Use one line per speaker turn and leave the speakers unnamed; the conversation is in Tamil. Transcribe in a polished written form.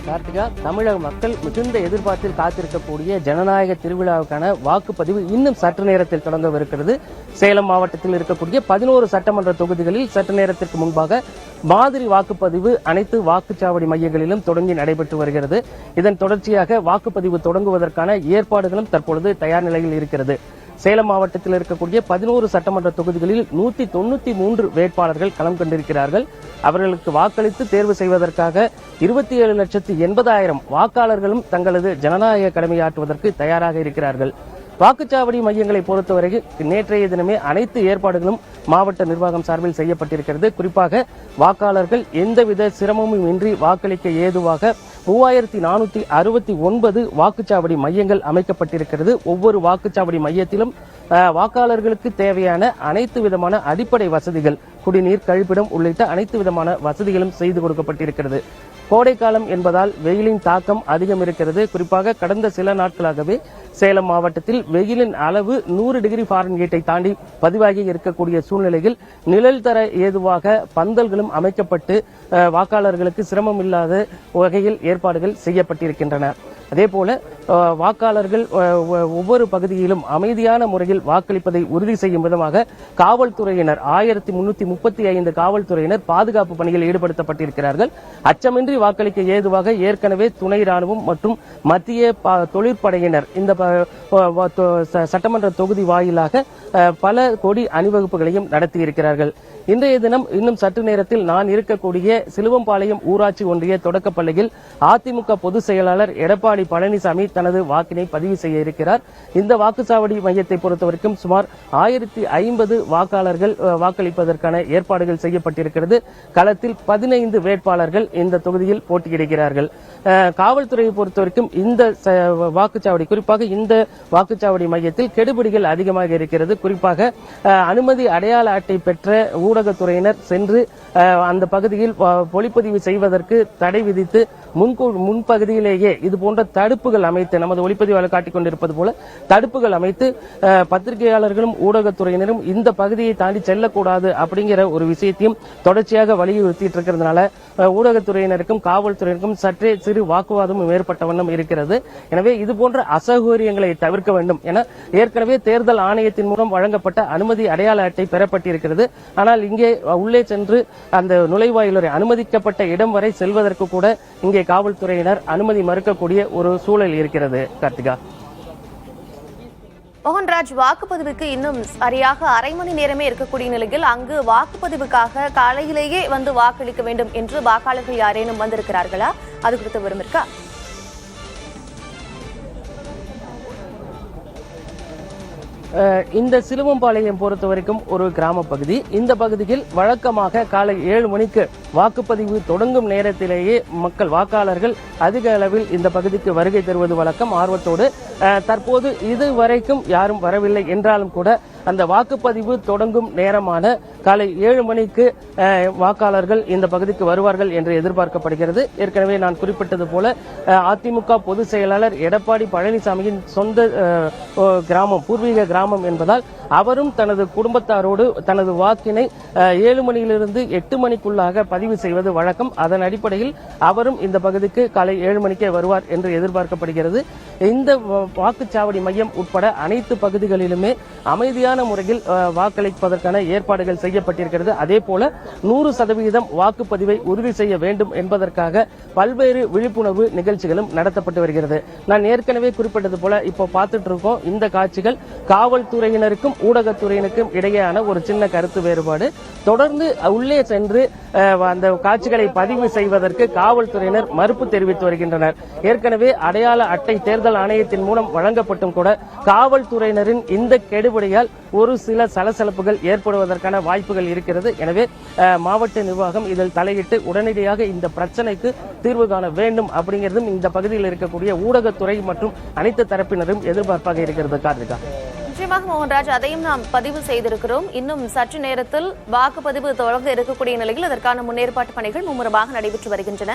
கார்த்திகா, தமிழக மக்கள் மிகுந்த எதிர்பார்ப்பில் காத்திருக்கக்கூடிய ஜனநாயக திருவிழாவுக்கான வாக்குப்பதிவு இன்னும் சற்று நேரத்தில் தொடங்கவிருக்கிறது. சேலம் மாவட்டத்தில் இருக்கக்கூடிய 11 சட்டமன்ற தொகுதிகளில் சற்று நேரத்திற்கு முன்பாக மாதிரி வாக்குப்பதிவு அனைத்து வாக்குச்சாவடி மையங்களிலும் தொடங்கி நடைபெற்று வருகிறது. இதன் தொடர்ச்சியாக வாக்குப்பதிவு தொடங்குவதற்கான ஏற்பாடுகளும் தற்பொழுது தயார் நிலையில் இருக்கிறது. சேலம் மாவட்டத்தில் இருக்கக்கூடிய 11 சட்டமன்ற தொகுதிகளில் 193 வேட்பாளர்கள் களம் கண்டிருக்கிறார்கள். அவர்களுக்கு வாக்களித்து தேர்வு செய்வதற்காக 27,80,000 வாக்காளர்களும் தங்களது ஜனநாயக கடமையாற்றுவதற்கு தயாராக இருக்கிறார்கள். வாக்குச்சாவடி மையங்களை பொறுத்தவரை நேற்றைய தினமே அனைத்து ஏற்பாடுகளும் மாவட்ட நிர்வாகம் சார்பில் செய்யப்பட்டிருக்கிறது. குறிப்பாக வாக்காளர்கள் எந்தவித சிரமமும் இன்றி வாக்களிக்க ஏதுவாக 3469 வாக்குச்சாவடி மையங்கள் அமைக்கப்பட்டிருக்கிறது. ஒவ்வொரு வாக்குச்சாவடி மையத்திலும் வாக்காளர்களுக்கு தேவையான அனைத்து விதமான அடிப்படை வசதிகள், குடிநீர், கழிப்பிடம் உள்ளிட்ட அனைத்து விதமான வசதிகளும் செய்து கொடுக்கப்பட்டிருக்கிறது. கோடைக்காலம் என்பதால் வெயிலின் தாக்கம் அதிகம் இருக்கிறது. குறிப்பாக கடந்த சில நாட்களாகவே சேலம் மாவட்டத்தில் வெயிலின் அளவு 100 டிகிரி ஃபாரன்ஹீட்டை தாண்டி பதிவாகி இருக்கக்கூடிய சூழ்நிலையில் நிழல் தர ஏதுவாக பந்தல்களும் அமைக்கப்பட்டு வாக்காளர்களுக்கு சிரமம் இல்லாத வகையில் ஏற்பாடுகள் செய்யப்பட்டிருக்கின்றன. அதேபோல வாக்காளர்கள் ஒவ்வொரு பகுதியிலும் அமைதியான முறையில் வாக்களிப்பதை உறுதி செய்யும் விதமாக காவல்துறையினர் 1335 காவல்துறையினர் பாதுகாப்பு பணியில் ஈடுபடுத்தப்பட்டிருக்கிறார்கள். அச்சமின்றி வாக்களிக்க ஏதுவாக ஏற்கனவே துணை ராணுவம் மற்றும் மத்திய தொழிற்படையினர் இந்த சட்டமன்ற தொகுதி வாயிலாக பல கொடி அணிவகுப்புகளையும் நடத்தியிருக்கிறார்கள். இன்றைய தினம் இன்னும் சற்று நேரத்தில் நான் இருக்கக்கூடிய சிலுவம்பாளையம் ஊராட்சி ஒன்றிய தொடக்கப்பள்ளியில் அதிமுக பொதுச் செயலாளர் எடப்பாடி பழனிசாமி தனது வாக்கினை பதிவு செய்ய இருக்கிறார். இந்த வாக்குச்சாவடி மையத்தை பொறுத்தவரைக்கும் சுமார் 1050 வாக்காளர்கள் வாக்களிப்பதற்கான ஏற்பாடுகள் செய்யப்பட்டிருக்கிறது. களத்தில் 15 வேட்பாளர்கள் இந்த தொகுதியில் போட்டியிடுகிறார்கள். காவல்துறையை பொறுத்தவரைக்கும் இந்த வாக்குச்சாவடி, குறிப்பாக இந்த வாக்குச்சாவடி மையத்தில் கெடுபிடிகள் அதிகமாக இருக்கிறது. குறிப்பாக அனுமதி அடையாள அட்டை பெற்ற ஊடகத்துறையினர் சென்று அந்த பகுதியில் ஒளிப்பதிவு செய்வதற்கு தடை விதித்து முன்பகுதியிலேயே இது போன்ற தடுப்புகள் அமைத்து, நமது ஒளிப்பதிவாளர் காட்டிக் கொண்டிருப்பது போல தடுப்புகள் அமைத்து பத்திரிகையாளர்களும் ஊடகத்துறையினரும் இந்த பகுதியை தாண்டி செல்லக்கூடாது அப்படிங்கிற ஒரு விஷயத்தையும் தொடர்ச்சியாக வலியுறுத்திட்டு இருக்கிறதுனால ஊடகத்துறையினருக்கும் காவல்துறையினருக்கும் சற்றே சிறு வாக்குவாதமும் ஏற்பட்ட வண்ணம் இருக்கிறது. எனவே இது போன்ற அசௌகரியங்களை தவிர்க்க வேண்டும் என ஏற்கனவே தேர்தல் ஆணையத்தின் மூலம் வழங்கப்பட்ட அனுமதி அடையாள அட்டை பெறப்பட்டிருக்கிறது. ஆனால் இங்கே உள்ளே சென்று அந்த நுழைவாயிலுறை அனுமதிக்கப்பட்ட இடம் வரை செல்வதற்கு கூட இங்கே காவல்துறையினர் அனுமதி மறுக்கக்கூடிய ஒரு சூழல் இருக்கிறது. கார்த்திகா,
மோகன்ராஜ், வாக்குப்பதிவுக்கு இன்னும் சரியாக அரை மணி நேரமே இருக்கக்கூடிய நிலையில் அங்கு வாக்குப்பதிவுக்காக காலையிலேயே வந்து வாக்களிக்க வேண்டும் என்று வாக்காளர்கள் யாரேனும் வந்திருக்கிறார்களா? அது குறித்த விவரம் இருக்கா?
இந்த சிலுவம்பாளையம் பொறுத்தவரைக்கும் ஒரு கிராம பகுதி. இந்த பகுதியில் வழக்கமாக காலை 7 மணிக்கு வாக்குப்பதிவு தொடங்கும் நேரத்திலேயே மக்கள், வாக்காளர்கள் அதிக அளவில் இந்த பகுதிக்கு வருகை தருவது வழக்கம். ஆர்வத்தோடு தற்போது இதுவரைக்கும் யாரும் வரவில்லை என்றாலும் கூட அந்த வாக்குப்பதிவு தொடங்கும் நேரமான காலை 7 மணிக்கு வாக்காளர்கள் இந்த பகுதிக்கு வருவார்கள் என்று எதிர்பார்க்கப்படுகிறது. ஏற்கனவே நான் குறிப்பிட்டது போல அதிமுக பொதுச் செயலாளர் எடப்பாடி பழனிசாமியின் சொந்த கிராமம், பூர்வீக கிராமம் என்பதால் அவரும் தனது குடும்பத்தாரோடு தனது வாக்கினை 7 மணியிலிருந்து 8 மணிக்குள்ளாக பதிவு செய்வது வழக்கம். அதன் அடிப்படையில் அவரும் இந்த பகுதிக்கு காலை 7 மணிக்கே வருவார் என்று எதிர்பார்க்கப்படுகிறது. இந்த வாக்குச்சாவடி மையம் உட்பட அனைத்து பகுதிகளிலுமே அமைதியான முறையில் வாக்களிப்பதற்கான ஏற்பாடுகள் செய்யப்பட்டிருக்கிறது. அதே போல 100% வாக்குப்பதிவை உறுதி செய்ய வேண்டும் என்பதற்காக பல்வேறு விழிப்புணர்வு நிகழ்ச்சிகளும் நடத்தப்பட்டு வருகிறது. நான் ஏற்கனவே குறிப்பிட்டது போல இப்போ பார்த்துட்டு இருக்கோம் இந்த காட்சிகள் காவல்துறையினருக்கும் ஊடகத்துறையினருக்கும் இடையேயான ஒரு சின்ன கருத்து வேறுபாடு. தொடர்ந்து உள்ளே சென்று அந்த காட்சிகளை பதிவு செய்வதற்கு காவல்துறையினர் மறுப்பு தெரிவித்து வருகின்றனர். ஏற்கனவே அடையாள அட்டை தேர்தல் ஆணையத்தின் மூலம் வழங்கப்பட்டும் கூட காவல்துறையினரின் இந்த கெடுபிடியால் ஒரு சில சலசலப்புகள் ஏற்படுவதற்கான வாய்ப்புகள் இருக்கிறது. எனவே மாவட்ட நிர்வாகம் இதில் தலையிட்டு உடனடியாக இந்த பிரச்சனைக்கு தீர்வு காண வேண்டும் அப்படிங்கிறதும் இந்த பகுதியில் இருக்கக்கூடிய ஊடகத்துறை மற்றும் அனைத்து தரப்பினரும் எதிர்பார்ப்பாக இருக்கிறது. கார்த்திகா,
நிச்சயமாக மோகன்ராஜ், அதையும் நாம் பதிவு செய்திருக்கிறோம். இன்னும் சற்று நேரத்தில் வாக்குப்பதிவு தொடங்க இருக்கக்கூடிய நிலையில் அதற்கான முன்னேற்பாட்டு பணிகள் மும்முரமாக நடைபெற்று வருகின்றன.